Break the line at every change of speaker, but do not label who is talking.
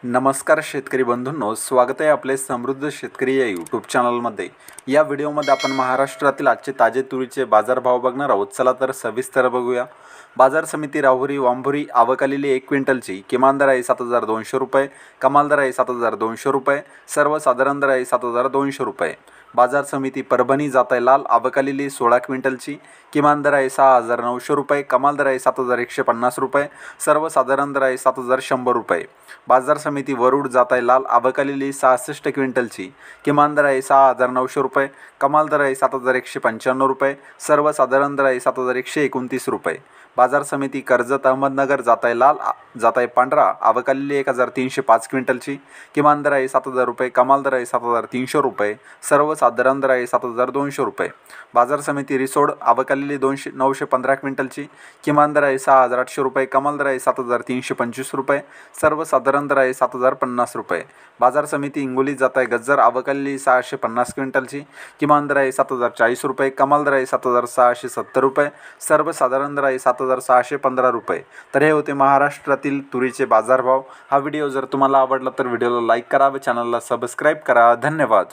नमस्कार शेतकरी बंधूंनो, स्वागत आहे आपले समृद्ध शेतकरी या यूट्यूब चॅनलमध्ये। या व्हिडिओमध्ये आपण महाराष्ट्रातील आजचे ताजे तुरीचे बाजारभाव बघणार आहोत। चला तर सविस्तर बघूया। बाजार समिती राहुरी वांभुरी आवक आलेली 1 क्विंटलची किमान दर आहे 7,200 रुपये, कमाल दर आहे 7,200 रुपये, सर्वसाधारण दर आहे 7,200 रुपये। बाजार समिती परभणी जात आहे लाल आवक आलेली 16 क्विंटलची किमान दर आहे 6,900 रुपये, कमाल दर आहे 7,150 रुपये, सर्वसाधारण दर आहे 7,100 रुपये। बाजार समिती वरुड जात आहे लाल आवक आलेली 66 क्विंटलची किमान दर आहे 6,900 रुपये, कमाल दर आहे 7,195 रुपये, सर्वसाधारण दर आहे 7,129 रुपये। बाजार समिती कर्जत अहमदनगर जात आहे लाल जात आहे पांढरा आवक आलेली 1,305 क्विंटलची किमान दर आहे 7,000 रुपये, कमाल दर आहे 7,300 रुपये, सर्वसाधारण दर आहे 7,200 रुपये। बाजार समिती रिसोड आवक आलेली 915 क्विंटलची किमान दर आहे 6,800 रुपये, कमाल दर आहे 7,325 रुपये, सर्वसाधारण दर आहे 7,050 रुपये। बाजार समिती हिंगोली जात आहे गज्जर आवक आलेली 650 क्विंटलची किमान दर आहे 7,040 रुपये, कमाल दर आहे 7,670 रुपये, सर्वसाधारण दर आहे 7,615 रुपये। तर हे होते महाराष्ट्रातील तुरीचे बाजारभाव। हा व्हिडिओ जर तुम्हाला आवडला तर व्हिडिओला लाईक करा व चॅनलला सबस्क्राईब करा। धन्यवाद।